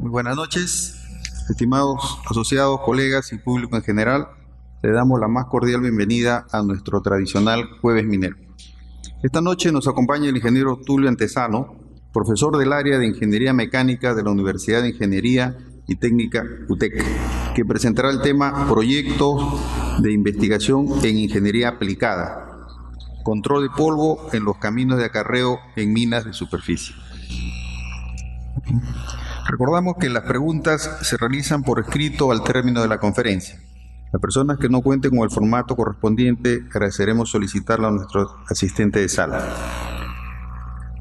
Muy buenas noches, estimados asociados, colegas y público en general. Le damos la más cordial bienvenida a nuestro tradicional Jueves Minero. Esta noche nos acompaña el ingeniero Tulio Antesano, profesor del área de Ingeniería Mecánica de la Universidad de Ingeniería y Técnica UTEC, que presentará el tema Proyectos de Investigación en Ingeniería Aplicada, control de polvo en los caminos de acarreo en minas de superficie. Recordamos que las preguntas se realizan por escrito al término de la conferencia. Las personas que no cuenten con el formato correspondiente, agradeceremos solicitarlo a nuestro asistente de sala.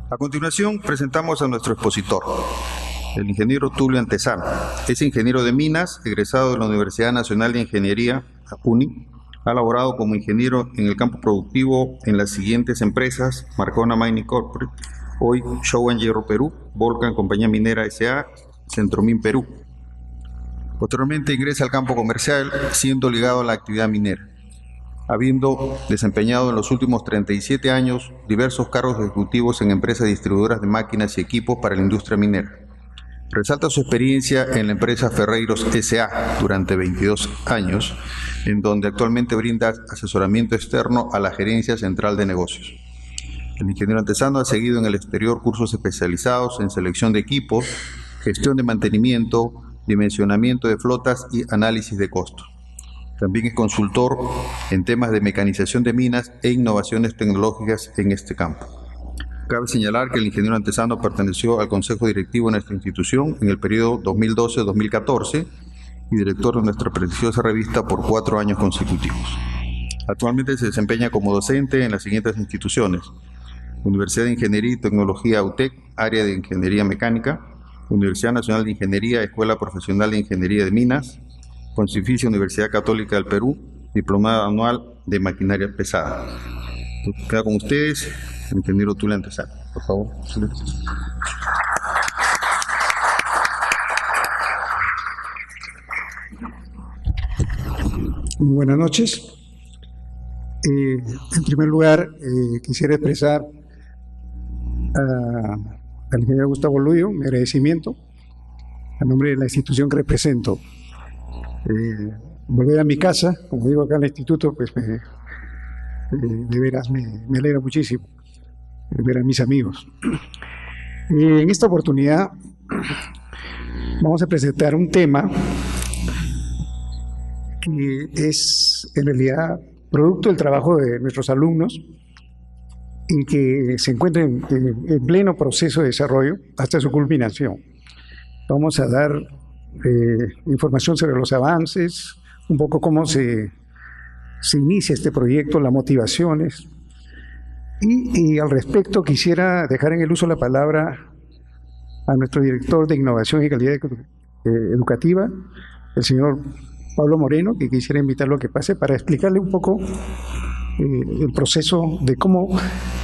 A continuación, presentamos a nuestro expositor, el ingeniero Tulio Antesano. Es ingeniero de minas, egresado de la Universidad Nacional de Ingeniería, UNI. Ha laborado como ingeniero en el campo productivo en las siguientes empresas: Marcona Mining Corporate, hoy Showa Hierro Perú, Volcan Compañía Minera S.A., Centromin Perú. Posteriormente ingresa al campo comercial, siendo ligado a la actividad minera, habiendo desempeñado en los últimos 37 años diversos cargos ejecutivos en empresas distribuidoras de máquinas y equipos para la industria minera. Resalta su experiencia en la empresa Ferreiros S.A. durante 22 años, en donde actualmente brinda asesoramiento externo a la Gerencia Central de Negocios. El ingeniero Antesano ha seguido en el exterior cursos especializados en selección de equipos, gestión de mantenimiento, dimensionamiento de flotas y análisis de costos. También es consultor en temas de mecanización de minas e innovaciones tecnológicas en este campo. Cabe señalar que el ingeniero Antesano perteneció al Consejo Directivo de nuestra institución en el periodo 2012-2014 y director de nuestra prestigiosa revista por 4 años consecutivos. Actualmente se desempeña como docente en las siguientes instituciones: Universidad de Ingeniería y Tecnología UTEC, área de Ingeniería Mecánica; Universidad Nacional de Ingeniería, Escuela Profesional de Ingeniería de Minas; Pontificia Universidad Católica del Perú, Diplomado Anual de Maquinaria Pesada. Queda con ustedes el ingeniero Tulio Antesano, por favor. Muy buenas noches. En primer lugar, quisiera expresar al ingeniero Gustavo Luyo mi agradecimiento a nombre de la institución que represento. Volver a mi casa, como digo acá en el instituto, pues de veras me alegra muchísimo ver a mis amigos. En esta oportunidad vamos a presentar un tema que es en realidad producto del trabajo de nuestros alumnos y que se encuentra en pleno proceso de desarrollo hasta su culminación. Vamos a dar información sobre los avances, un poco cómo se inicia este proyecto, las motivaciones, y al respecto quisiera dejar en el uso la palabra a nuestro director de Innovación y Calidad Educativa, el señor Pablo Moreno, que quisiera invitarlo a que pase para explicarle un poco el proceso de cómo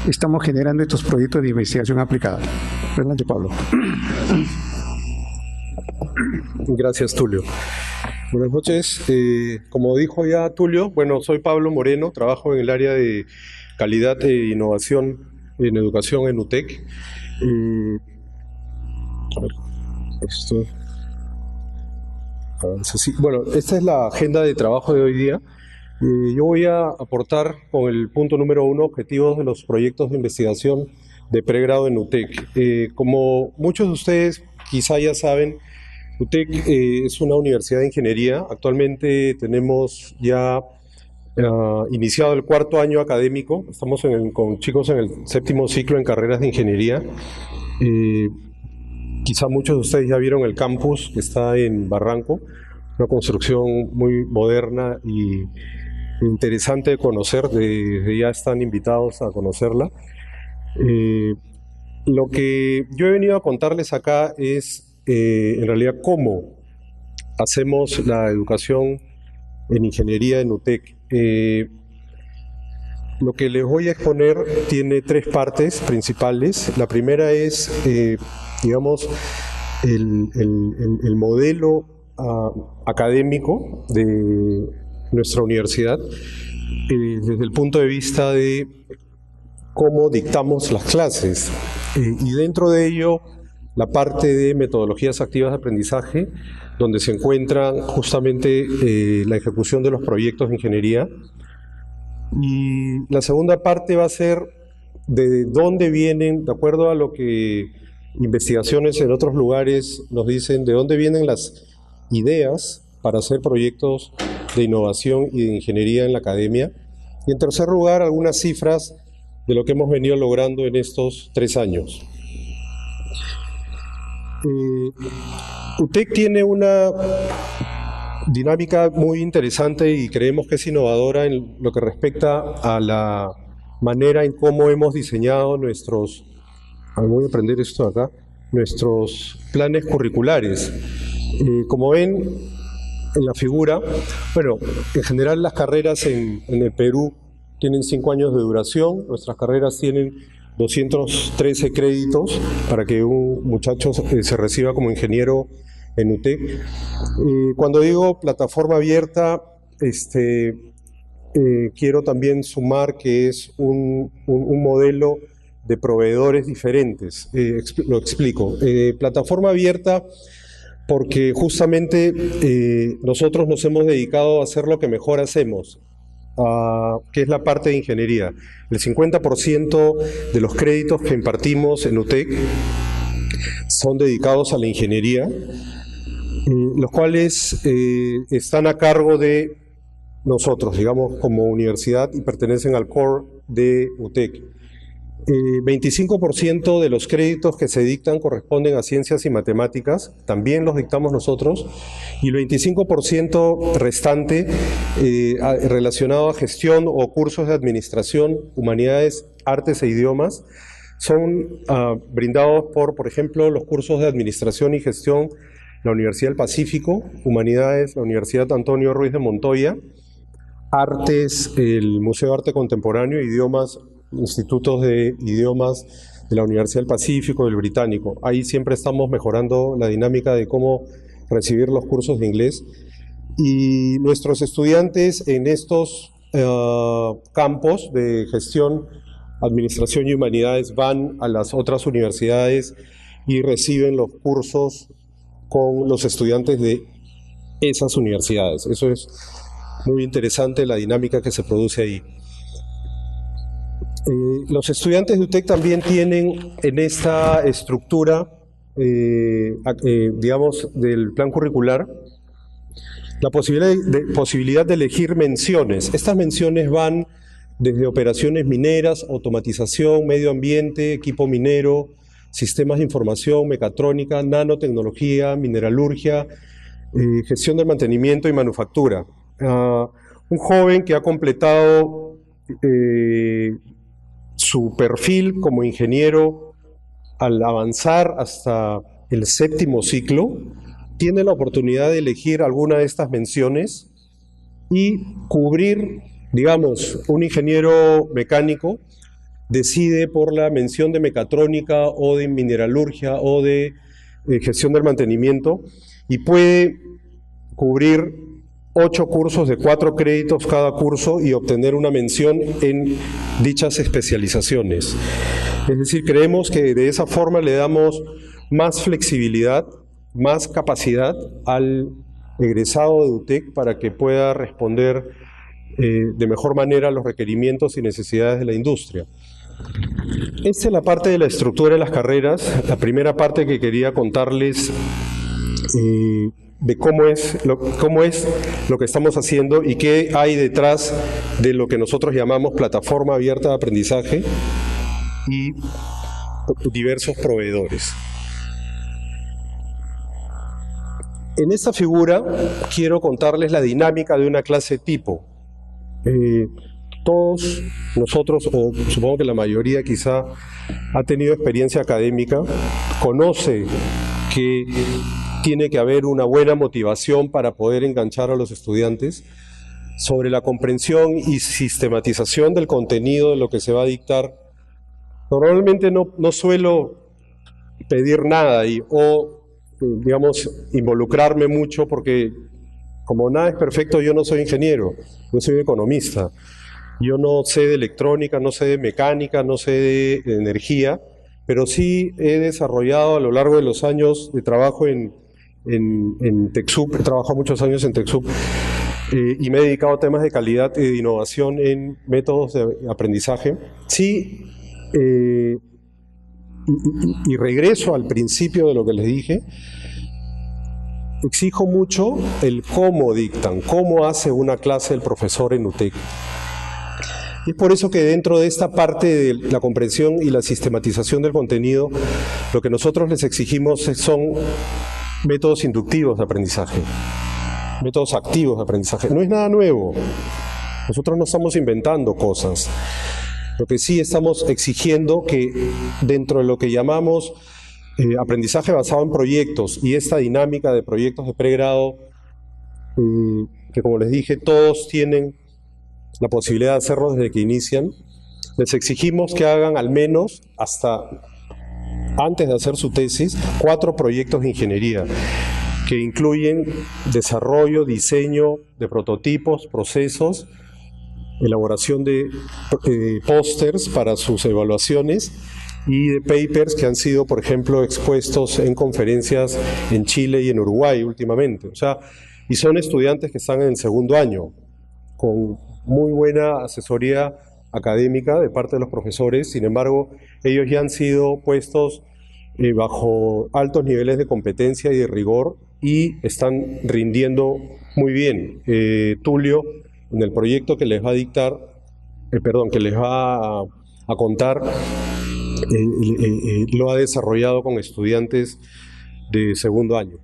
estamos generando estos proyectos de investigación aplicada. Adelante, Pablo. Gracias, Tulio. Buenas noches. Como dijo ya Tulio, bueno, soy Pablo Moreno, trabajo en el área de calidad e innovación en educación en UTEC. Bueno, esta es la agenda de trabajo de hoy día. Yo voy a aportar con el punto número 1, objetivos de los proyectos de investigación de pregrado en UTEC. Como muchos de ustedes quizá ya saben, UTEC es una universidad de ingeniería. Actualmente tenemos ya iniciado el 4º año académico. Estamos con chicos en el 7º ciclo en carreras de ingeniería. Quizá muchos de ustedes ya vieron el campus que está en Barranco, una construcción muy moderna y interesante de conocer. Desde ya están invitados a conocerla. Lo que yo he venido a contarles acá es en realidad cómo hacemos la educación en ingeniería en UTEC. Lo que les voy a exponer tiene 3 partes principales. La primera es, digamos, el modelo académico de nuestra universidad desde el punto de vista de cómo dictamos las clases. Y dentro de ello la parte de metodologías activas de aprendizaje, donde se encuentran justamente la ejecución de los proyectos de ingeniería. Y la segunda parte va a ser de dónde vienen, de acuerdo a lo que investigaciones en otros lugares nos dicen, de dónde vienen las ideas para hacer proyectos de innovación y de ingeniería en la academia. Y en tercer lugar, algunas cifras de lo que hemos venido logrando en estos 3 años. UTEC tiene una dinámica muy interesante y creemos que es innovadora en lo que respecta a la manera en cómo hemos diseñado nuestros, voy a aprender esto acá, nuestros planes curriculares. Como ven en la figura, bueno, en general las carreras en el Perú tienen 5 años de duración, nuestras carreras tienen 213 créditos para que un muchacho se reciba como ingeniero en UTEC. Cuando digo plataforma abierta, quiero también sumar que es un modelo de proveedores diferentes. Lo explico. Plataforma abierta porque justamente nosotros nos hemos dedicado a hacer lo que mejor hacemos, que es la parte de ingeniería. El 50% de los créditos que impartimos en UTEC son dedicados a la ingeniería, los cuales están a cargo de nosotros, digamos, como universidad, y pertenecen al core de UTEC. 25% de los créditos que se dictan corresponden a ciencias y matemáticas, también los dictamos nosotros, y el 25% restante relacionado a gestión o cursos de administración, humanidades, artes e idiomas, son brindados por ejemplo, los cursos de administración y gestión, la Universidad del Pacífico, humanidades, la Universidad Antonio Ruiz de Montoya, artes, el Museo de Arte Contemporáneo, idiomas, institutos de idiomas de la Universidad del Pacífico, del Británico. Ahí siempre estamos mejorando la dinámica de cómo recibir los cursos de inglés. Y nuestros estudiantes en estos campos de gestión, administración y humanidades van a las otras universidades y reciben los cursos con los estudiantes de esas universidades. Eso es muy interesante, la dinámica que se produce ahí. Los estudiantes de UTEC también tienen en esta estructura, digamos, del plan curricular, la posibilidad de elegir menciones. Estas menciones van desde operaciones mineras, automatización, medio ambiente, equipo minero, sistemas de información, mecatrónica, nanotecnología, mineralurgia, gestión del mantenimiento y manufactura. Un joven que ha completado su perfil como ingeniero al avanzar hasta el 7º ciclo, tiene la oportunidad de elegir alguna de estas menciones y cubrir, digamos, un ingeniero mecánico decide por la mención de mecatrónica o de mineralurgia o de gestión del mantenimiento y puede cubrir 8 cursos de 4 créditos cada curso y obtener una mención en dichas especializaciones. Es decir, creemos que de esa forma le damos más flexibilidad, más capacidad al egresado de UTEC para que pueda responder de mejor manera a los requerimientos y necesidades de la industria. Esta es la parte de la estructura de las carreras, la primera parte que quería contarles de cómo es lo que estamos haciendo y qué hay detrás de lo que nosotros llamamos plataforma abierta de aprendizaje y diversos proveedores. En esta figura quiero contarles la dinámica de una clase tipo. Todos nosotros, o supongo que la mayoría quizá ha tenido experiencia académica, conoce que tiene que haber una buena motivación para poder enganchar a los estudiantes sobre la comprensión y sistematización del contenido de lo que se va a dictar. Normalmente no suelo pedir nada digamos, involucrarme mucho porque como nada es perfecto, yo no soy ingeniero, yo soy economista. Yo no sé de electrónica, no sé de mecánica, no sé de energía, pero sí he desarrollado a lo largo de los años de trabajo en TechSoup, he trabajado muchos años en TechSoup, y me he dedicado a temas de calidad y de innovación en métodos de aprendizaje. Sí, y regreso al principio de lo que les dije, exijo mucho el cómo dictan, cómo hace una clase el profesor en UTEC. Y es por eso que dentro de esta parte de la comprensión y la sistematización del contenido, lo que nosotros les exigimos son métodos inductivos de aprendizaje, métodos activos de aprendizaje. No es nada nuevo, nosotros no estamos inventando cosas. Lo que sí estamos exigiendo que dentro de lo que llamamos aprendizaje basado en proyectos y esta dinámica de proyectos de pregrado, que como les dije, todos tienen la posibilidad de hacerlo desde que inician, les exigimos que hagan al menos hasta antes de hacer su tesis 4 proyectos de ingeniería que incluyen desarrollo, diseño de prototipos, procesos, elaboración de pósters para sus evaluaciones y de papers que han sido, por ejemplo, expuestos en conferencias en Chile y en Uruguay últimamente. O sea, y son estudiantes que están en el segundo año, con muy buena asesoría académica de parte de los profesores. Sin embargo, ellos ya han sido puestos bajo altos niveles de competencia y de rigor y están rindiendo muy bien. Tulio, en el proyecto que les va a dictar, que les va a contar, lo ha desarrollado con estudiantes de segundo año.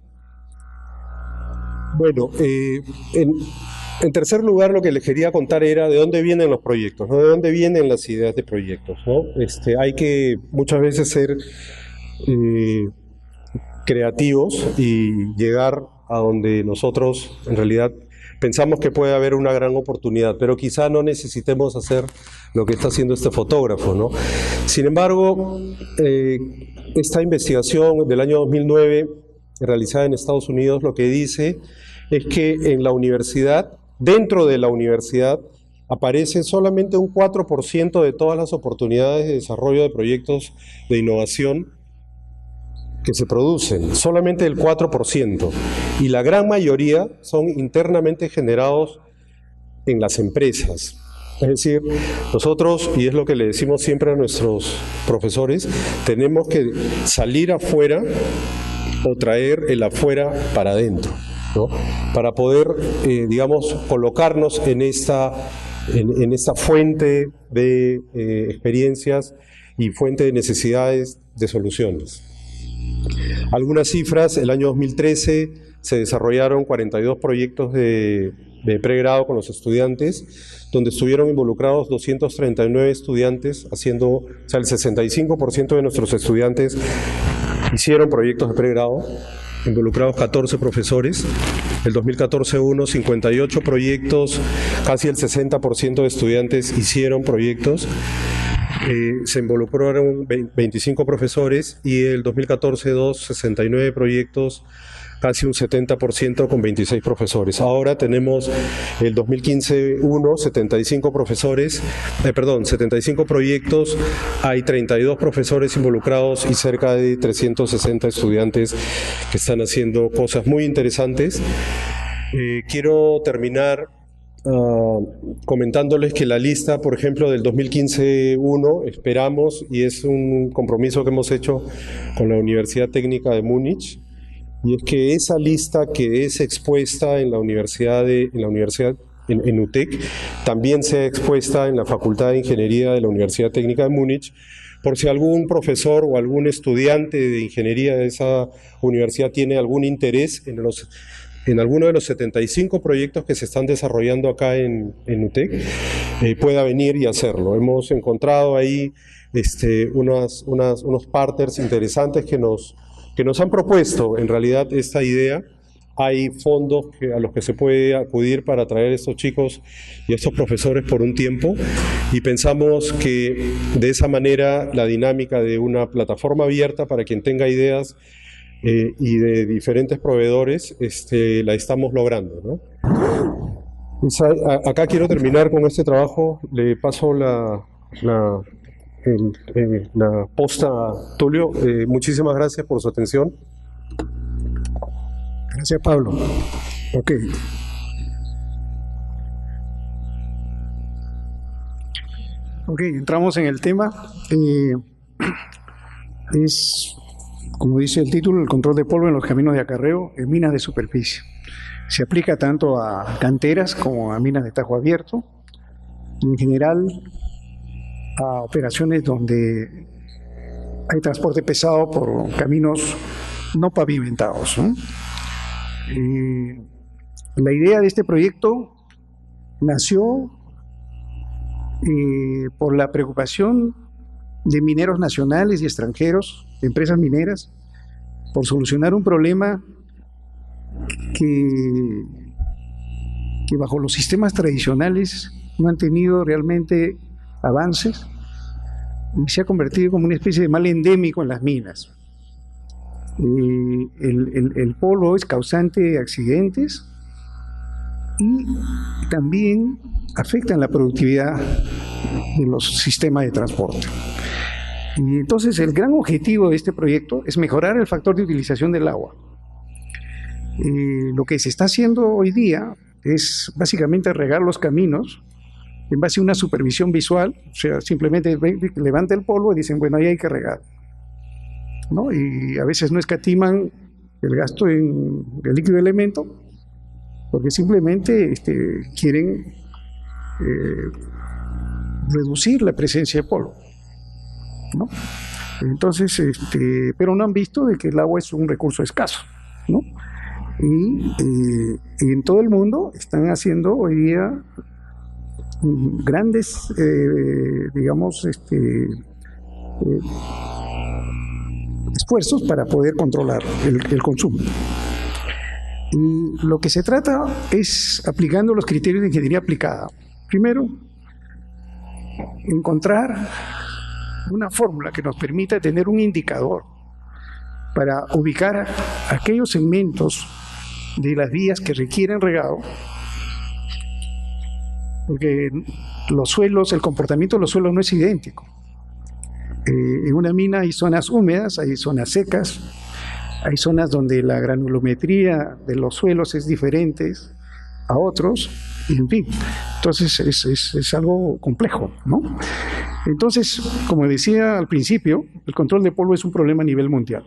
Bueno, en tercer lugar, lo que les quería contar era de dónde vienen los proyectos, ¿no? De dónde vienen las ideas de proyectos, ¿no? Hay que muchas veces ser creativos y llegar a donde nosotros en realidad pensamos que puede haber una gran oportunidad, pero quizá no necesitemos hacer lo que está haciendo este fotógrafo, ¿no? Sin embargo, esta investigación del año 2009, realizada en Estados Unidos, lo que dice es que en la universidad, dentro de la universidad, aparece solamente un 4% de todas las oportunidades de desarrollo de proyectos de innovación que se producen, solamente el 4%, y la gran mayoría son internamente generados en las empresas. Es decir, nosotros, y es lo que le decimos siempre a nuestros profesores, tenemos que salir afuera o traer el afuera para adentro, ¿no? Para poder, digamos, colocarnos en esta fuente de experiencias y fuente de necesidades de soluciones. Algunas cifras: el año 2013 se desarrollaron 42 proyectos de pregrado con los estudiantes, donde estuvieron involucrados 239 estudiantes, o sea, el 65% de nuestros estudiantes hicieron proyectos de pregrado, involucrados 14 profesores. El 2014 hubo 58 proyectos, casi el 60% de estudiantes hicieron proyectos. Se involucraron 25 profesores, y el 2014 69 proyectos, casi un 70% con 26 profesores. Ahora tenemos el 2015 75 profesores, 75 proyectos, hay 32 profesores involucrados y cerca de 360 estudiantes que están haciendo cosas muy interesantes. Quiero terminar comentándoles que la lista, por ejemplo, del 2015-1, esperamos, y es un compromiso que hemos hecho con la Universidad Técnica de Múnich, y es que esa lista que es expuesta en la universidad en UTEC, también sea expuesta en la Facultad de Ingeniería de la Universidad Técnica de Múnich, por si algún profesor o algún estudiante de ingeniería de esa universidad tiene algún interés en alguno de los 75 proyectos que se están desarrollando acá en UTEC, pueda venir y hacerlo. Hemos encontrado ahí unos partners interesantes que nos han propuesto en realidad esta idea. Hay fondos a los que se puede acudir para traer a estos chicos y a estos profesores por un tiempo, y pensamos que de esa manera la dinámica de una plataforma abierta para quien tenga ideas y de diferentes proveedores, la estamos logrando, ¿no? Acá quiero terminar con este trabajo. Le paso en la posta, Tulio. Muchísimas gracias por su atención. Gracias, Pablo. Ok. Ok, entramos en el tema. Es, como dice el título, el control de polvo en los caminos de acarreo en minas de superficie. Se aplica tanto a canteras como a minas de tajo abierto. En general, a operaciones donde hay transporte pesado por caminos no pavimentados, ¿no? La idea de este proyecto nació por la preocupación de mineros nacionales y extranjeros, empresas mineras, por solucionar un problema que bajo los sistemas tradicionales no han tenido realmente avances y se ha convertido como una especie de mal endémico en las minas. El polvo es causante de accidentes y también afecta en la productividad de los sistemas de transporte. Y entonces el gran objetivo de este proyecto es mejorar el factor de utilización del agua. Lo que se está haciendo hoy día es básicamente regar los caminos en base a una supervisión visual, o sea, simplemente levanta el polvo y dicen, bueno, ahí hay que regar, ¿no? Y a veces no escatiman el gasto en el líquido elemento, porque simplemente quieren reducir la presencia de polvo, ¿no? Entonces, pero no han visto de que el agua es un recurso escaso, ¿no? Y en todo el mundo están haciendo hoy día grandes, digamos, esfuerzos para poder controlar el consumo. Y lo que se trata es aplicando los criterios de ingeniería aplicada. Primero, encontrar una fórmula que nos permita tener un indicador para ubicar aquellos segmentos de las vías que requieren regado, porque los suelos, el comportamiento de los suelos no es idéntico. En una mina hay zonas húmedas, hay zonas secas, hay zonas donde la granulometría de los suelos es diferente a otros, y en fin, entonces es algo complejo, ¿no? Entonces, como decía al principio, el control de polvo es un problema a nivel mundial.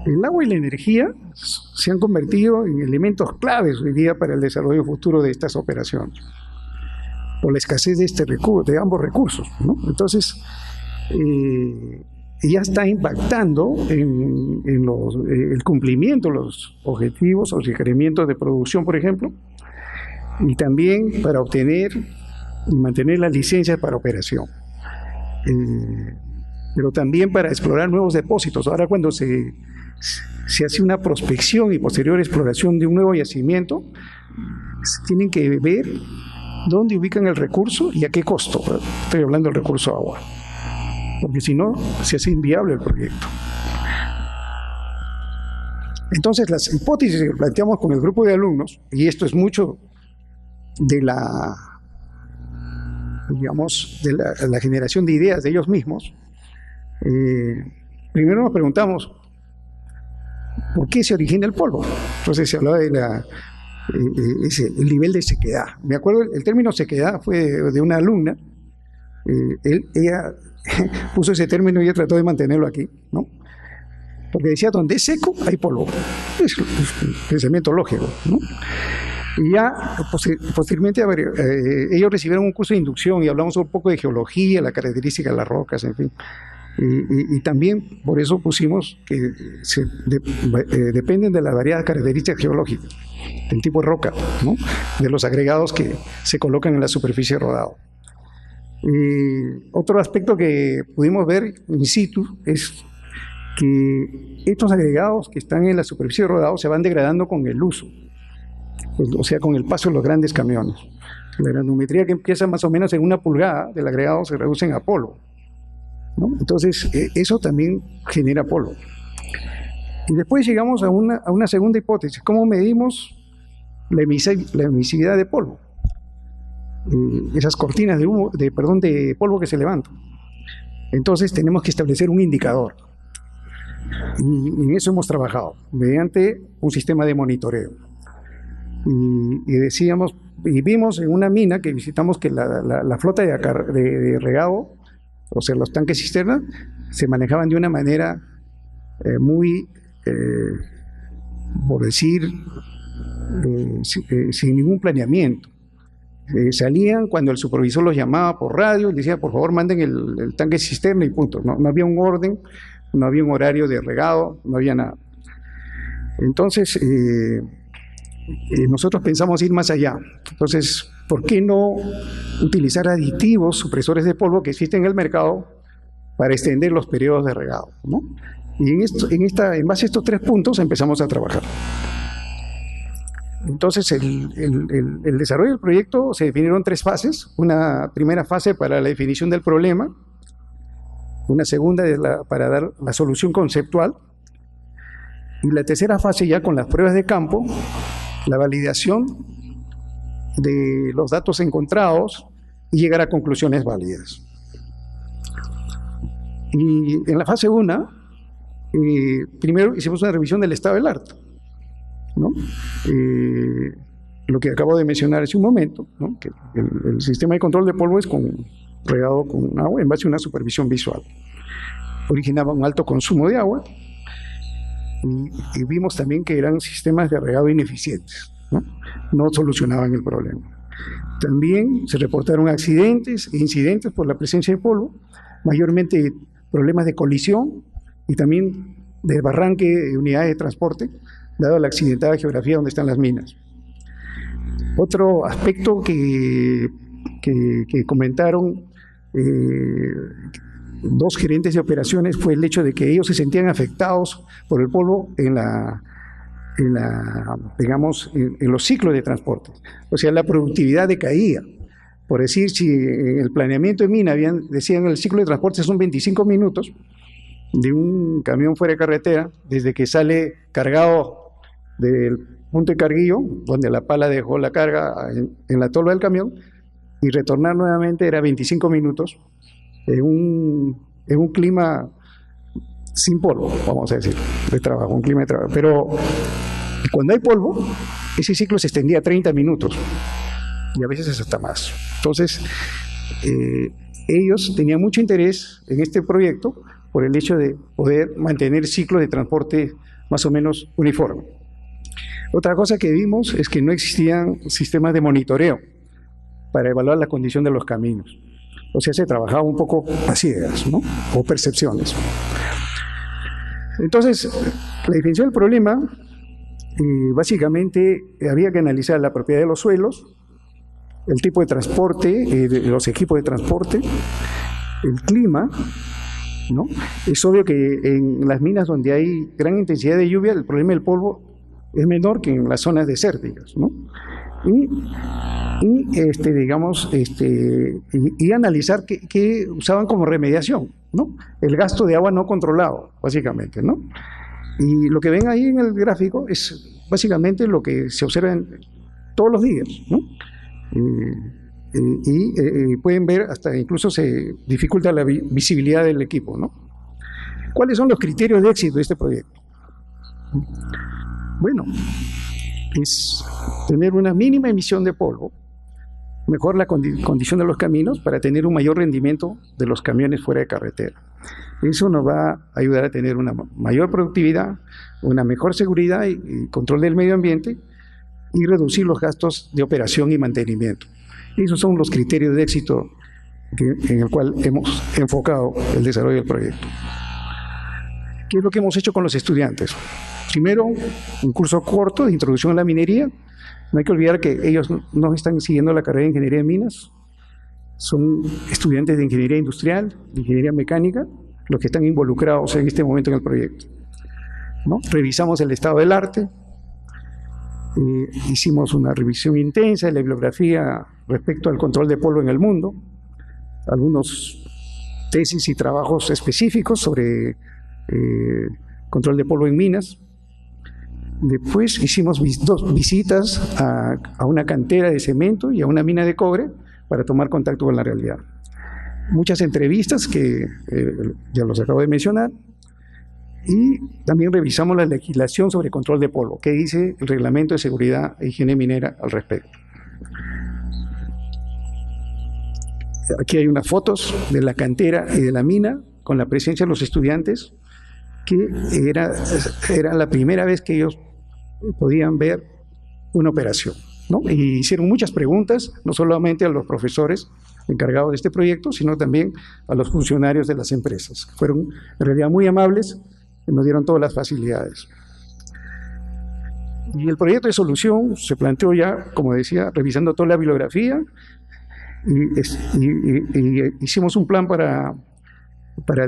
El agua y la energía se han convertido en elementos claves hoy día para el desarrollo futuro de estas operaciones, por la escasez de ambos recursos, ¿no? Entonces, ya está impactando en el cumplimiento de los objetivos o requerimientos de producción, por ejemplo, y también para obtener y mantener las licencias para operación. Pero también para explorar nuevos depósitos. Ahora, cuando se hace una prospección y posterior exploración de un nuevo yacimiento, tienen que ver dónde ubican el recurso y a qué costo. Estoy hablando del recurso agua, porque si no, se hace inviable el proyecto. Entonces, las hipótesis que planteamos con el grupo de alumnos, y esto es mucho de la, digamos, de la generación de ideas de ellos mismos, primero nos preguntamos, ¿por qué se origina el polvo? Entonces se hablaba de el nivel de sequedad. Me acuerdo, el término sequedad fue de una alumna. Ella puso ese término y ella trató de mantenerlo aquí, ¿no? Porque decía, donde es seco, hay polvo. Es un pensamiento lógico, ¿no? Y ya posteriormente ellos recibieron un curso de inducción y hablamos un poco de geología, la característica de las rocas, en fin. Y también por eso pusimos que dependen de las variadas características geológicas, del tipo de roca, ¿no? De los agregados que se colocan en la superficie rodada. Otro aspecto que pudimos ver in situ es que estos agregados que están en la superficie rodada se van degradando con el uso, o sea, con el paso de los grandes camiones. La granulometría que empieza más o menos en 1 pulgada del agregado se reduce a polvo, ¿no? Entonces, eso también genera polvo. Y después llegamos a una segunda hipótesis. ¿Cómo medimos la emisividad de polvo? esas cortinas de humo, de polvo que se levantan. Entonces tenemos que establecer un indicador. Y en eso hemos trabajado, mediante un sistema de monitoreo. Y decíamos, y vimos en una mina que visitamos que la flota de regado, o sea, los tanques cisternas, se manejaban de una manera muy, por decir, sin ningún planeamiento. Salían cuando el supervisor los llamaba por radio y decía, por favor, manden el tanque cisterna y punto. No había un orden, no había un horario de regado, no había nada. Entonces, nosotros pensamos ir más allá. Entonces, ¿por qué no utilizar aditivos, supresores de polvo que existen en el mercado para extender los periodos de regado, ¿no? Y en base a estos 3 puntos empezamos a trabajar. Entonces, el desarrollo del proyecto se definieron 3 fases. Una primera fase para la definición del problema, una segunda para dar la solución conceptual, y la tercera fase ya con las pruebas de campo, la validación de los datos encontrados y llegar a conclusiones válidas. Y en la fase 1, primero hicimos una revisión del estado del arte, ¿no? Lo que acabo de mencionar hace un momento, ¿no? Que el sistema de control de polvo es regado con agua en base a una supervisión visual. Originaba un alto consumo de agua y vimos también que eran sistemas de regado ineficientes, no solucionaban el problema. También se reportaron accidentes e incidentes por la presencia de polvo, mayormente problemas de colisión y también de desbarranque de unidades de transporte, dado la accidentada geografía donde están las minas. Otro aspecto que comentaron 2 gerentes de operaciones fue el hecho de que ellos se sentían afectados por el polvo digamos, en los ciclos de transporte. O sea, la productividad decaía. Por decir, si en el planeamiento de mina decían el ciclo de transporte son 25 minutos de un camión fuera de carretera, desde que sale cargado del punto de carguillo, donde la pala dejó la carga en la tolva del camión, y retornar nuevamente era 25 minutos en un clima sin polvo, vamos a decir, de trabajo, un clima de trabajo. Pero cuando hay polvo, ese ciclo se extendía a 30 minutos y a veces hasta más. Entonces, ellos tenían mucho interés en este proyecto por el hecho de poder mantener ciclos de transporte más o menos uniforme. Otra cosa que vimos es que no existían sistemas de monitoreo para evaluar la condición de los caminos. O sea, se trabajaba un poco a ciegas, ¿no? O percepciones. Entonces, la definición del problema, básicamente había que analizar la propiedad de los suelos, el tipo de transporte, de los equipos de transporte, el clima, ¿no? Es obvio que en las minas donde hay gran intensidad de lluvia, el problema del polvo es menor que en las zonas desérticas, ¿no? Y analizar qué usaban como remediación, ¿no? El gasto de agua no controlado, básicamente, ¿no? Y lo que ven ahí en el gráfico es básicamente lo que se observa todos los días, ¿no? Pueden ver, hasta incluso se dificulta la visibilidad del equipo, ¿no? ¿Cuáles son los criterios de éxito de este proyecto? Bueno, es tener una mínima emisión de polvo, mejor la condición de los caminos para tener un mayor rendimiento de los camiones fuera de carretera. Eso nos va a ayudar a tener una mayor productividad, una mejor seguridad y control del medio ambiente y reducir los gastos de operación y mantenimiento. Esos son los criterios de éxito en el cual hemos enfocado el desarrollo del proyecto. ¿Qué es lo que hemos hecho con los estudiantes? Primero, un curso corto de introducción a la minería. No hay que olvidar que ellos no están siguiendo la carrera de ingeniería de minas, son estudiantes de ingeniería industrial, de ingeniería mecánica, los que están involucrados en este momento en el proyecto, ¿no? Revisamos el estado del arte, hicimos una revisión intensa de la bibliografía respecto al control de polvo en el mundo, algunos tesis y trabajos específicos sobre control de polvo en minas. Después hicimos 2 visitas a una cantera de cemento y a una mina de cobre para tomar contacto con la realidad. Muchas entrevistas que ya los acabo de mencionar, y también revisamos la legislación sobre control de polvo, que dice el Reglamento de Seguridad e Higiene Minera al respecto. Aquí hay unas fotos de la cantera y de la mina con la presencia de los estudiantes, que era la primera vez que ellos podían ver una operación, ¿no? Y hicieron muchas preguntas, no solamente a los profesores encargados de este proyecto, sino también a los funcionarios de las empresas. Fueron en realidad muy amables y nos dieron todas las facilidades. Y el proyecto de solución se planteó ya, como decía, revisando toda la bibliografía, y hicimos un plan para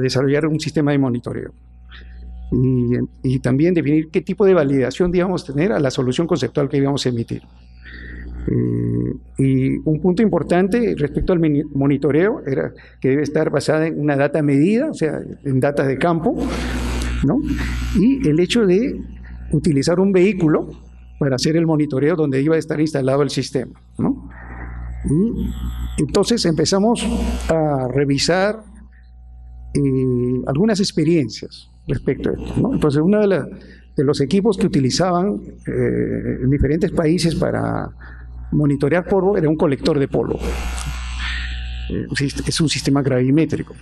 desarrollar un sistema de monitoreo. Y también definir qué tipo de validación íbamos a tener a la solución conceptual que íbamos a emitir. Y un punto importante respecto al monitoreo era que debe estar basada en una data medida, o sea, en datos de campo, ¿no? Y el hecho de utilizar un vehículo para hacer el monitoreo donde iba a estar instalado el sistema, ¿no? Y entonces empezamos a revisar algunas experiencias respecto a esto, ¿no? Entonces, uno de los equipos que utilizaban en diferentes países para monitorear polvo era un colector de polvo. Es un sistema gravimétrico.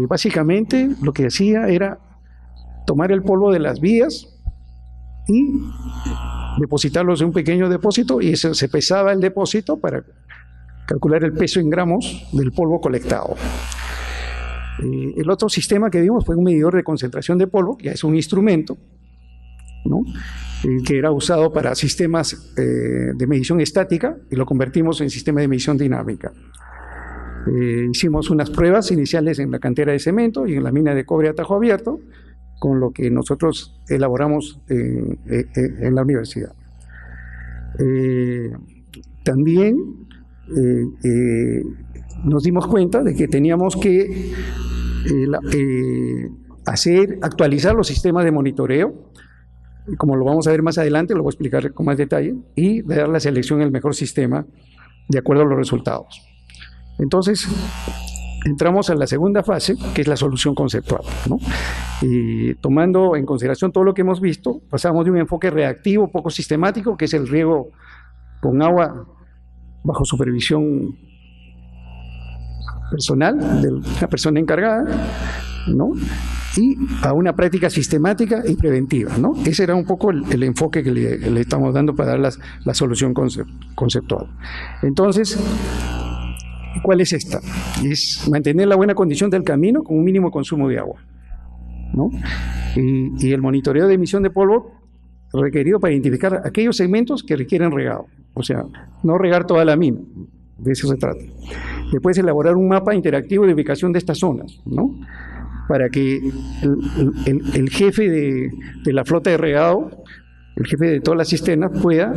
Básicamente, lo que hacía era tomar el polvo de las vías y depositarlos en un pequeño depósito, y eso, se pesaba el depósito para calcular el peso en gramos del polvo colectado. El otro sistema que vimos fue un medidor de concentración de polvo, que es un instrumento, ¿no? Que era usado para sistemas de medición estática, y lo convertimos en sistema de medición dinámica. Hicimos unas pruebas iniciales en la cantera de cemento y en la mina de cobre a tajo abierto, con lo que nosotros elaboramos en la universidad. También nos dimos cuenta de que teníamos que actualizar los sistemas de monitoreo, como lo vamos a ver más adelante, lo voy a explicar con más detalle, y dar la selección del mejor sistema de acuerdo a los resultados. Entonces, entramos a la segunda fase, que es la solución conceptual, ¿no? Y tomando en consideración todo lo que hemos visto, pasamos de un enfoque reactivo poco sistemático, que es el riego con agua bajo supervisión personal de la persona encargada, ¿no? Y a una práctica sistemática y preventiva, ¿no? Ese era un poco el enfoque que le estamos dando para dar la solución conceptual. Entonces, ¿cuál es esta? Es mantener la buena condición del camino con un mínimo consumo de agua, ¿no? Y el monitoreo de emisión de polvo requerido para identificar aquellos segmentos que requieren regado, o sea, no regar toda la mina, de eso se trata. Después, elaborar un mapa interactivo de ubicación de estas zonas, ¿no? Para que el jefe de la flota de regado, el jefe de todas las cisternas, pueda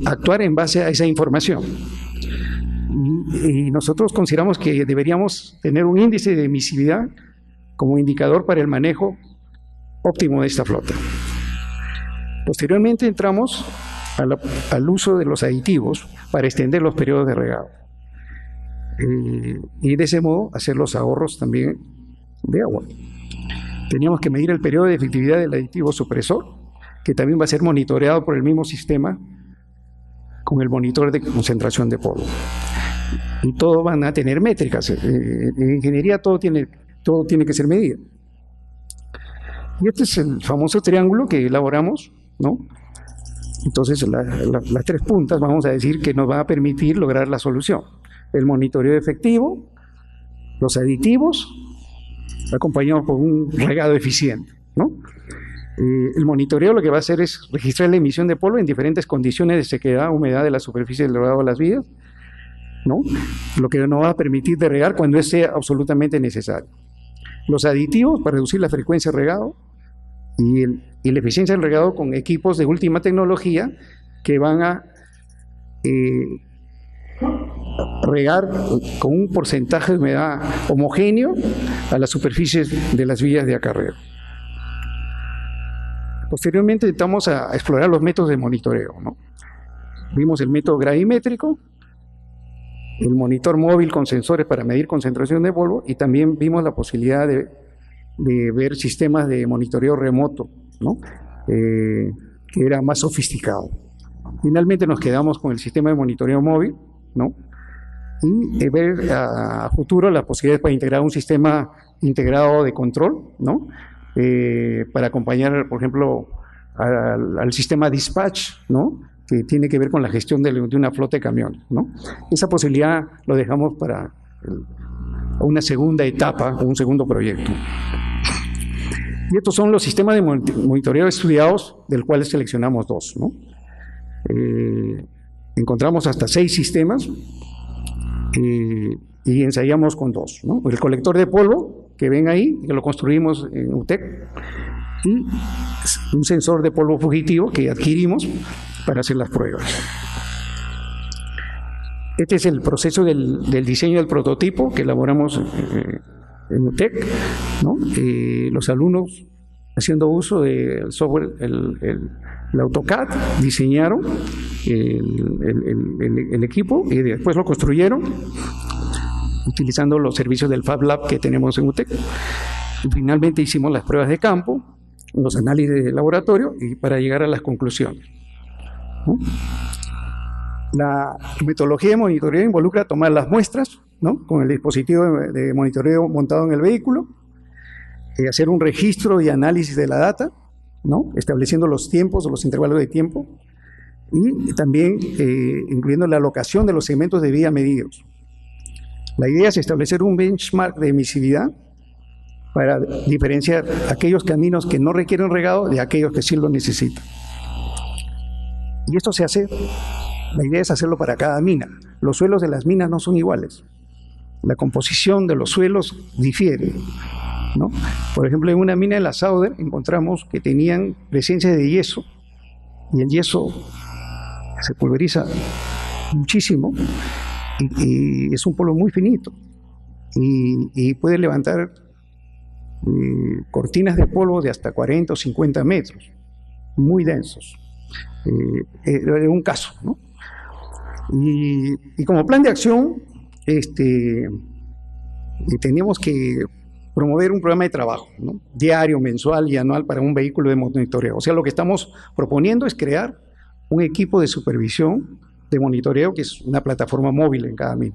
actuar en base a esa información. Y nosotros consideramos que deberíamos tener un índice de emisividad como indicador para el manejo óptimo de esta flota. Posteriormente entramos al uso de los aditivos para extender los periodos de regado, y de ese modo hacer los ahorros también de agua. Teníamos que medir el periodo de efectividad del aditivo supresor, que también va a ser monitoreado por el mismo sistema con el monitor de concentración de polvo. Y todo van a tener métricas. En ingeniería todo tiene que ser medido. Y este es el famoso triángulo que elaboramos, ¿no? Entonces, las tres puntas, vamos a decir, que nos van a permitir lograr la solución: el monitoreo efectivo, los aditivos, acompañado por un regado eficiente, ¿no? El monitoreo lo que va a hacer es registrar la emisión de polvo en diferentes condiciones de sequedad, humedad de la superficie del regado de las vías, ¿no? Lo que nos va a permitir de regar cuando sea absolutamente necesario. Los aditivos para reducir la frecuencia de regado y la eficiencia del regado con equipos de última tecnología que van a regar con un porcentaje de humedad homogéneo a las superficies de las vías de acarreo. Posteriormente entramos a explorar los métodos de monitoreo, ¿no? Vimos el método gravimétrico, el monitor móvil con sensores para medir concentración de polvo, y también vimos la posibilidad de ver sistemas de monitoreo remoto, ¿no? Que era más sofisticado. Finalmente nos quedamos con el sistema de monitoreo móvil, ¿no? Y ver a futuro las posibilidades para integrar un sistema integrado de control, ¿no? Para acompañar, por ejemplo, al sistema dispatch, ¿no? Que tiene que ver con la gestión de una flota de camiones, ¿no? Esa posibilidad lo dejamos para una segunda etapa o un segundo proyecto. Y estos son los sistemas de monitoreo estudiados, del cual seleccionamos 2, ¿no? Encontramos hasta 6 sistemas y ensayamos con 2, ¿no? El colector de polvo, que ven ahí, que lo construimos en UTEC, y un sensor de polvo fugitivo que adquirimos para hacer las pruebas. Este es el proceso del diseño del prototipo que elaboramos en UTEC, ¿no? Los alumnos, haciendo uso del software, el AutoCAD, diseñaron el equipo y después lo construyeron utilizando los servicios del Fab Lab que tenemos en UTEC. Y finalmente hicimos las pruebas de campo, los análisis de laboratorio, y para llegar a las conclusiones, ¿no? La metodología de monitoreo involucra tomar las muestras, ¿no? Con el dispositivo de monitoreo montado en el vehículo, hacer un registro y análisis de la data, ¿no? Estableciendo los tiempos o los intervalos de tiempo, y también incluyendo la alocación de los segmentos de vía medidos. La idea es establecer un benchmark de emisividad para diferenciar aquellos caminos que no requieren regado de aquellos que sí lo necesitan. Y esto se hace, la idea es hacerlo para cada mina. Los suelos de las minas no son iguales. La composición de los suelos difiere, ¿no? Por ejemplo, en una mina de la Sauder encontramos que tenían presencia de yeso, y el yeso se pulveriza muchísimo y es un polvo muy finito y puede levantar cortinas de polvo de hasta 40 o 50 metros, muy densos. Era un caso, ¿no? Y como plan de acción, teníamos que promover un programa de trabajo, ¿no? Diario, mensual y anual para un vehículo de monitoreo. O sea, lo que estamos proponiendo es crear un equipo de supervisión de monitoreo, que es una plataforma móvil en cada mina,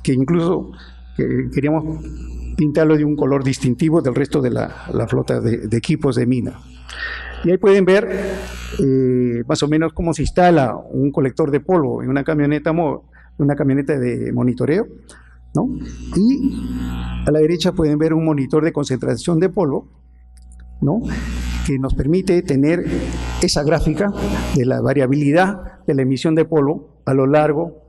que incluso queríamos pintarlo de un color distintivo del resto de la flota de equipos de mina. Y ahí pueden ver más o menos cómo se instala un colector de polvo en una camioneta de monitoreo, ¿no? Y a la derecha pueden ver un monitor de concentración de polvo, ¿no? Que nos permite tener esa gráfica de la variabilidad de la emisión de polvo a lo largo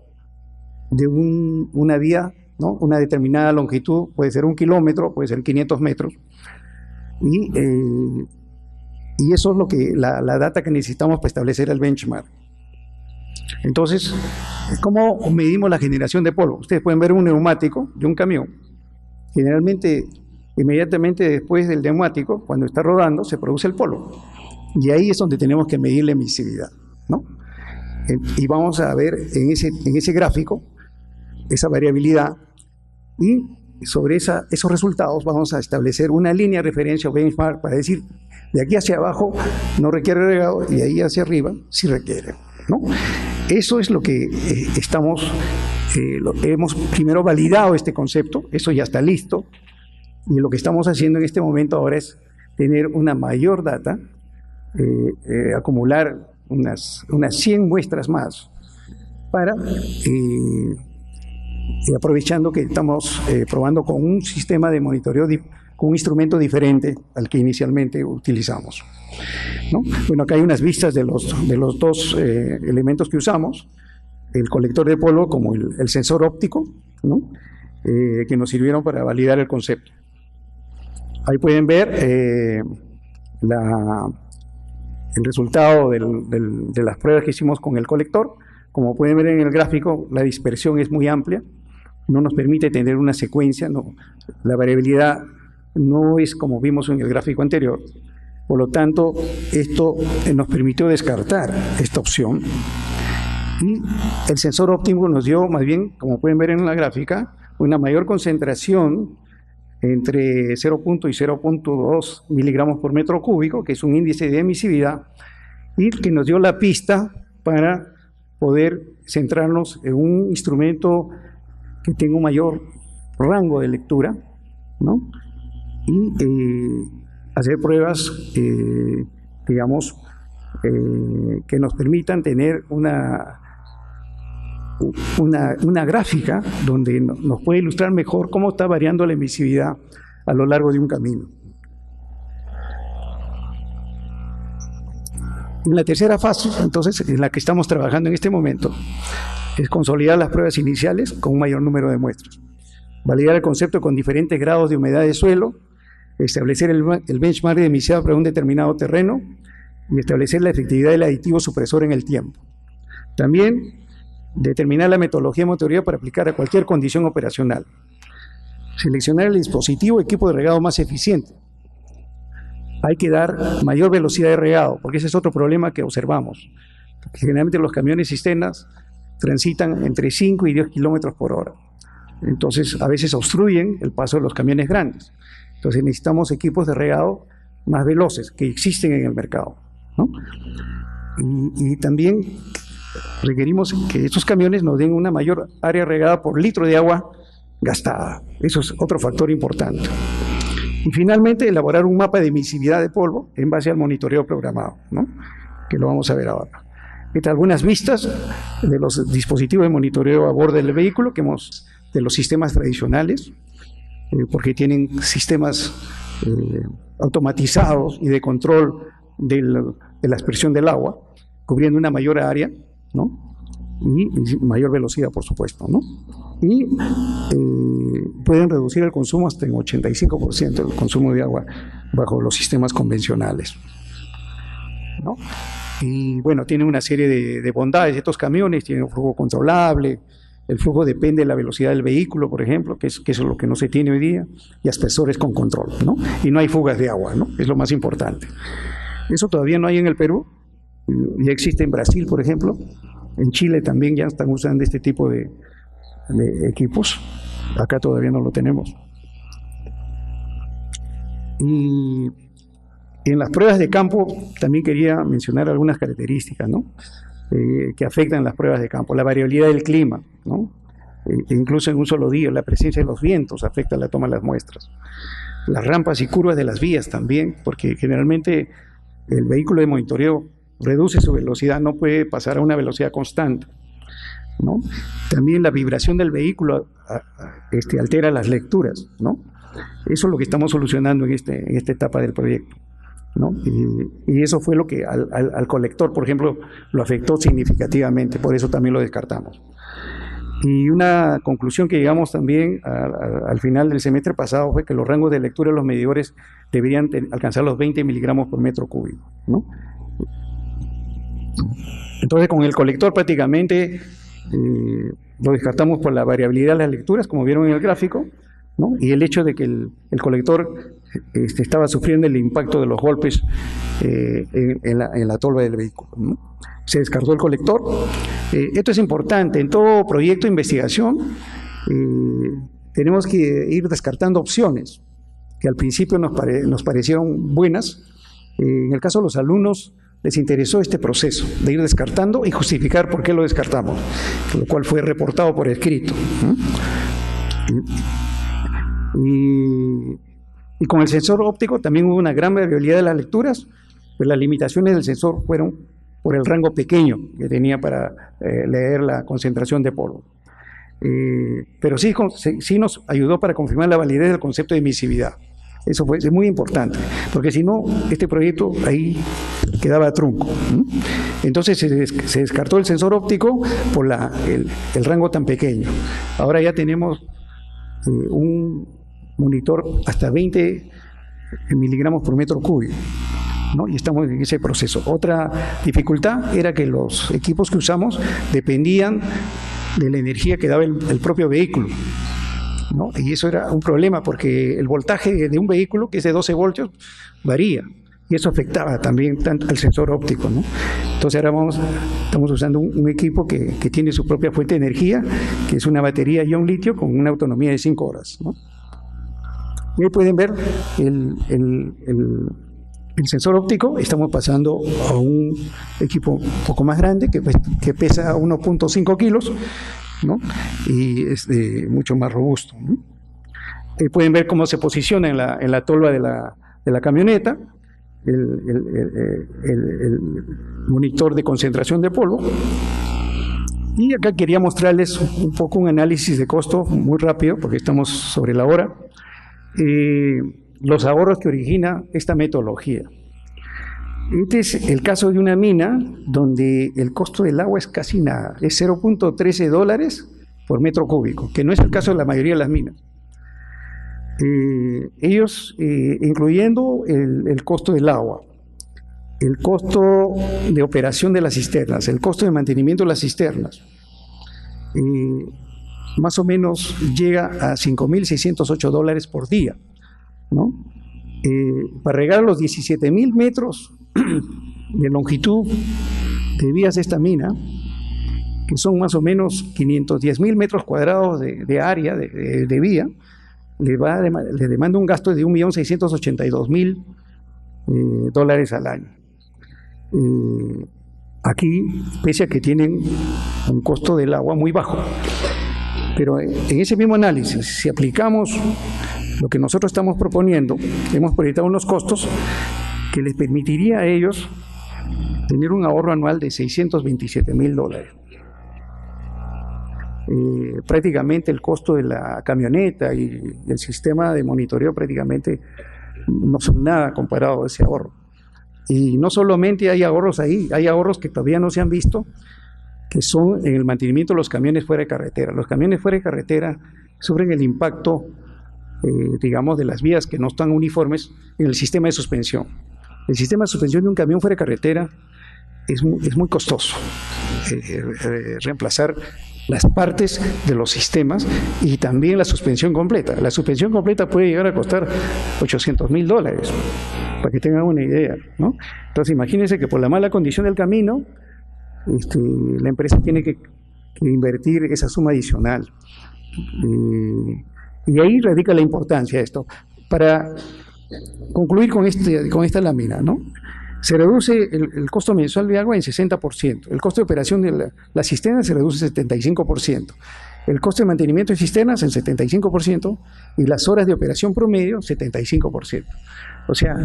de una vía, ¿no? Una determinada longitud, puede ser 1 kilómetro, puede ser 500 metros, y eso es lo que la data que necesitamos para establecer el benchmark. Entonces, ¿cómo medimos la generación de polvo? Ustedes pueden ver un neumático de un camión. Generalmente, inmediatamente después del neumático, cuando está rodando, se produce el polvo. Y ahí es donde tenemos que medir la emisividad, ¿no? Y vamos a ver en ese gráfico esa variabilidad, y sobre esos resultados vamos a establecer una línea de referencia o benchmark para decir, de aquí hacia abajo no requiere regado y de ahí hacia arriba sí requiere, ¿no? Eso es lo que hemos primero validado este concepto, eso ya está listo, y lo que estamos haciendo en este momento ahora es tener una mayor data, acumular unas 100 muestras más para, aprovechando que estamos probando con un sistema de monitoreo, con un instrumento diferente al que inicialmente utilizamos, ¿no? Bueno, acá hay unas vistas de los dos elementos que usamos, el colector de polvo como el sensor óptico, ¿no? Que nos sirvieron para validar el concepto. Ahí pueden ver el resultado de las pruebas que hicimos con el colector. Como pueden ver en el gráfico, la dispersión es muy amplia, no nos permite tener una secuencia, no, la variabilidad no es como vimos en el gráfico anterior. Por lo tanto, esto nos permitió descartar esta opción Y el sensor óptico nos dio, más bien, como pueden ver en la gráfica, una mayor concentración entre 0.0 y 0.2 miligramos por metro cúbico, que es un índice de emisividad, y que nos dio la pista para poder centrarnos en un instrumento que tenga un mayor rango de lectura, ¿no? Y hacer pruebas, digamos, que nos permitan tener una gráfica donde nos puede ilustrar mejor cómo está variando la emisividad a lo largo de un camino. En la tercera fase, entonces, en la que estamos trabajando en este momento, es consolidar las pruebas iniciales con un mayor número de muestras, validar el concepto con diferentes grados de humedad de suelo, establecer el benchmark de emisividad para un determinado terreno y establecer la efectividad del aditivo supresor en el tiempo. También determinar la metodología de monitoreo para aplicar a cualquier condición operacional. Seleccionar el dispositivo o equipo de regado más eficiente. Hay que dar mayor velocidad de regado, porque ese es otro problema que observamos. Generalmente los camiones cisternas transitan entre 5 y 10 kilómetros por hora. Entonces, a veces obstruyen el paso de los camiones grandes. Entonces, necesitamos equipos de regado más veloces que existen en el mercado, ¿no? Y también requerimos que estos camiones nos den una mayor área regada por litro de agua gastada. Eso es otro factor importante. Y finalmente, elaborar un mapa de emisividad de polvo en base al monitoreo programado, ¿no? Que lo vamos a ver ahora. Estas algunas vistas de los dispositivos de monitoreo a bordo del vehículo, de los sistemas tradicionales, porque tienen sistemas automatizados y de control de la aspersión del agua, cubriendo una mayor área, ¿no? Y mayor velocidad, por supuesto, ¿no? Y pueden reducir el consumo hasta en 85% el consumo de agua bajo los sistemas convencionales, ¿no? Y bueno, tienen una serie de bondades. Estos camiones tienen un flujo controlable, el flujo depende de la velocidad del vehículo, por ejemplo, que es lo que no se tiene hoy día, y aspersores con control, ¿no? Y no hay fugas de agua, ¿no? Es lo más importante. Eso todavía no hay en el Perú, ya existe en Brasil, por ejemplo. En Chile también ya están usando este tipo de equipos. Acá todavía no lo tenemos. Y en las pruebas de campo también quería mencionar algunas características, ¿no? Que afectan las pruebas de campo. La variabilidad del clima, ¿no? Incluso en un solo día, la presencia de los vientos afecta la toma de las muestras. Las rampas y curvas de las vías también, porque generalmente el vehículo de monitoreo reduce su velocidad, no puede pasar a una velocidad constante, ¿no? También la vibración del vehículo altera las lecturas, ¿no? Eso es lo que estamos solucionando en esta etapa del proyecto, ¿no? Y eso fue lo que al colector, por ejemplo, lo afectó significativamente, por eso también lo descartamos. Y una conclusión que llegamos también al final del semestre pasado fue que los rangos de lectura de los medidores deberían alcanzar los 20 miligramos por metro cúbico, ¿no? Entonces, con el colector prácticamente lo descartamos por la variabilidad de las lecturas, como vieron en el gráfico, ¿no? Y el hecho de que el colector estaba sufriendo el impacto de los golpes en la tolva del vehículo, ¿no? Se descartó el colector. Esto es importante. En todo proyecto de investigación tenemos que ir descartando opciones que al principio nos parecieron buenas. En el caso de los alumnos les interesó este proceso de ir descartando y justificar por qué lo descartamos, lo cual fue reportado por escrito, ¿no? Y con el sensor óptico también hubo una gran variabilidad de las lecturas, pues las limitaciones del sensor fueron por el rango pequeño que tenía para leer la concentración de polvo. Pero sí nos ayudó para confirmar la validez del concepto de emisividad. Eso es muy importante, porque si no, este proyecto ahí quedaba trunco, ¿no? Entonces se descartó el sensor óptico por el rango tan pequeño. Ahora ya tenemos un monitor hasta 20 miligramos por metro cúbico, ¿no? Y estamos en ese proceso. Otra dificultad era que los equipos que usamos dependían de la energía que daba el propio vehículo, ¿no? Y eso era un problema porque el voltaje de un vehículo, que es de 12 voltios, varía. Y eso afectaba también tanto al sensor óptico, ¿no? Entonces ahora estamos usando un equipo que tiene su propia fuente de energía, que es una batería ion litio con una autonomía de 5 horas, ¿no? Y ahí pueden ver el sensor óptico. Estamos pasando a un equipo un poco más grande que pesa 1.5 kilos, ¿no? Y es mucho más robusto, ¿no? Pueden ver cómo se posiciona en la tolva de la camioneta, el monitor de concentración de polvo. Y acá quería mostrarles un poco un análisis de costo muy rápido, porque estamos sobre la hora. Los ahorros que origina esta metodología. Este es el caso de una mina donde el costo del agua es casi nada, es $0.13 por metro cúbico, que no es el caso de la mayoría de las minas. Ellos, incluyendo el costo del agua, el costo de operación de las cisternas, el costo de mantenimiento de las cisternas, más o menos llega a $5.608 por día, ¿no? Para regar los 17.000 metros de longitud de vías de esta mina, que son más o menos 510.000 metros cuadrados de área de vía, le demanda un gasto de $1.682.000 al año. Aquí, pese a que tienen un costo del agua muy bajo, pero en ese mismo análisis, si aplicamos lo que nosotros estamos proponiendo, hemos proyectado unos costos que les permitiría a ellos tener un ahorro anual de $627.000. Prácticamente el costo de la camioneta y el sistema de monitoreo prácticamente no son nada comparado a ese ahorro. Y no solamente hay ahorros ahí, hay ahorros que todavía no se han visto, que son en el mantenimiento de los camiones fuera de carretera. Los camiones fuera de carretera sufren el impacto, digamos, de las vías que no están uniformes en el sistema de suspensión. El sistema de suspensión de un camión fuera de carretera es muy costoso. Reemplazar las partes de los sistemas y también la suspensión completa. La suspensión completa puede llegar a costar $800.000, para que tengan una idea, ¿no? Entonces imagínense que por la mala condición del camino, la empresa tiene que invertir esa suma adicional. Y ahí radica la importancia de esto. Para concluir con esta lámina, ¿no? Se reduce el costo mensual de agua en 60%, el costo de operación de la cisterna se reduce en 75%, el costo de mantenimiento de cisternas en 75% y las horas de operación promedio 75%. O sea,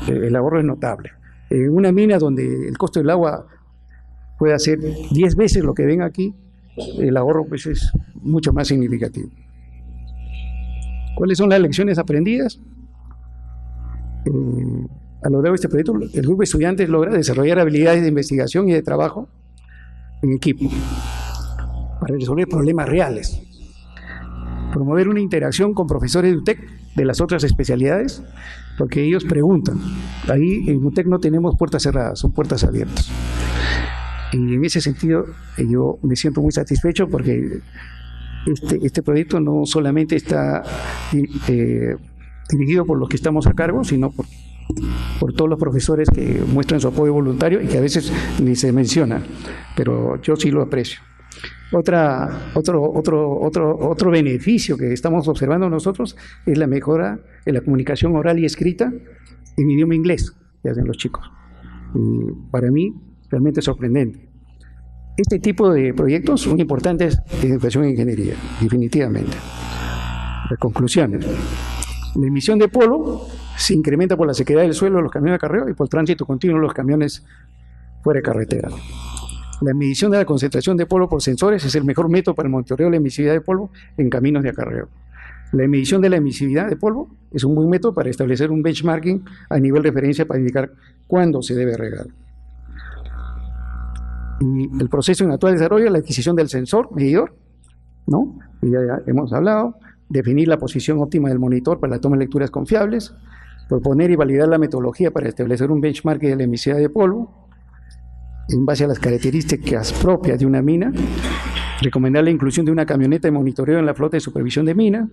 el ahorro es notable. En una mina donde el costo del agua puede ser 10 veces lo que ven aquí, el ahorro pues es mucho más significativo. ¿Cuáles son las lecciones aprendidas? A lo largo de este proyecto, el grupo de estudiantes logra desarrollar habilidades de investigación y de trabajo en equipo para resolver problemas reales, promover una interacción con profesores de UTEC de las otras especialidades, porque ellos preguntan. Ahí en UTEC no tenemos puertas cerradas, son puertas abiertas. Y en ese sentido yo me siento muy satisfecho porque este proyecto no solamente está dirigido por los que estamos a cargo, sino por todos los profesores que muestran su apoyo voluntario y que a veces ni se menciona, pero yo sí lo aprecio. Otro beneficio que estamos observando nosotros es la mejora en la comunicación oral y escrita en idioma inglés que hacen los chicos. Y para mí, realmente es sorprendente. Este tipo de proyectos son importantes en educación e ingeniería, definitivamente. Las conclusiones. La emisión de polvo se incrementa por la sequedad del suelo de los camiones de acarreo y por el tránsito continuo de los camiones fuera de carretera. La medición de la concentración de polvo por sensores es el mejor método para el monitoreo de la emisividad de polvo en caminos de acarreo. La medición de la emisividad de polvo es un buen método para establecer un benchmarking a nivel de referencia para indicar cuándo se debe regar. Y el proceso en actual desarrollo es la adquisición del sensor medidor, ¿no? Y ya hemos hablado. Definir la posición óptima del monitor para la toma de lecturas confiables, proponer y validar la metodología para establecer un benchmark de la emisividad de polvo en base a las características propias de una mina, recomendar la inclusión de una camioneta de monitoreo en la flota de supervisión de mina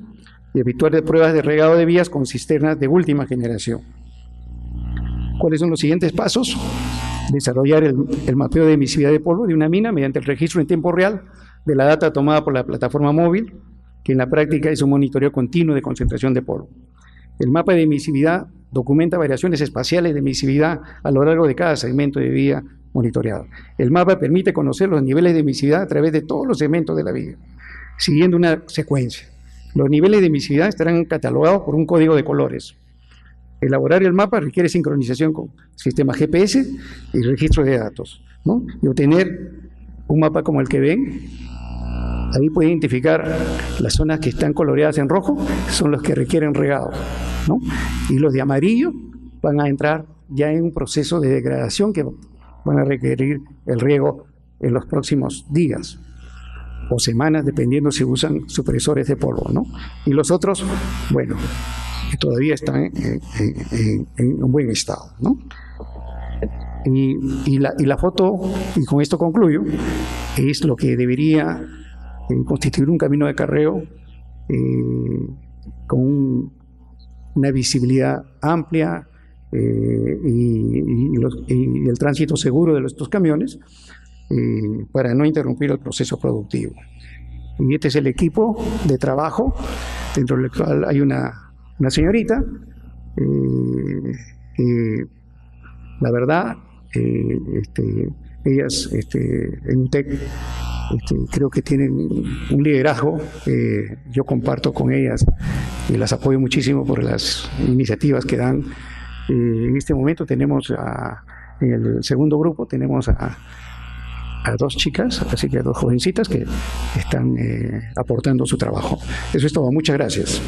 y efectuar pruebas de regado de vías con cisternas de última generación. ¿Cuáles son los siguientes pasos? desarrollar el mapeo de emisividad de polvo de una mina mediante el registro en tiempo real de la data tomada por la plataforma móvil, que en la práctica es un monitoreo continuo de concentración de polvo. El mapa de emisividad documenta variaciones espaciales de emisividad a lo largo de cada segmento de vía monitoreado. El mapa permite conocer los niveles de emisividad a través de todos los segmentos de la vía, siguiendo una secuencia. Los niveles de emisividad estarán catalogados por un código de colores. Elaborar el mapa requiere sincronización con sistemas GPS y registro de datos, ¿no? Y obtener un mapa como el que ven, ahí puede identificar las zonas que están coloreadas en rojo, son los que requieren regado, ¿no? Y los de amarillo van a entrar ya en un proceso de degradación que van a requerir el riego en los próximos días o semanas, dependiendo si usan supresores de polvo, ¿no? Y los otros, bueno, que todavía están en un buen estado, ¿no? Y la foto, y con esto concluyo, es lo que debería constituir un camino de carreo con una visibilidad amplia y el tránsito seguro de estos camiones para no interrumpir el proceso productivo. Y este es el equipo de trabajo, dentro del cual hay una señorita la verdad, ellas en UTEC creo que tienen un liderazgo, yo comparto con ellas y las apoyo muchísimo por las iniciativas que dan. En este momento tenemos en el segundo grupo tenemos a dos chicas, así que a dos jovencitas que están aportando su trabajo. Eso es todo, muchas gracias.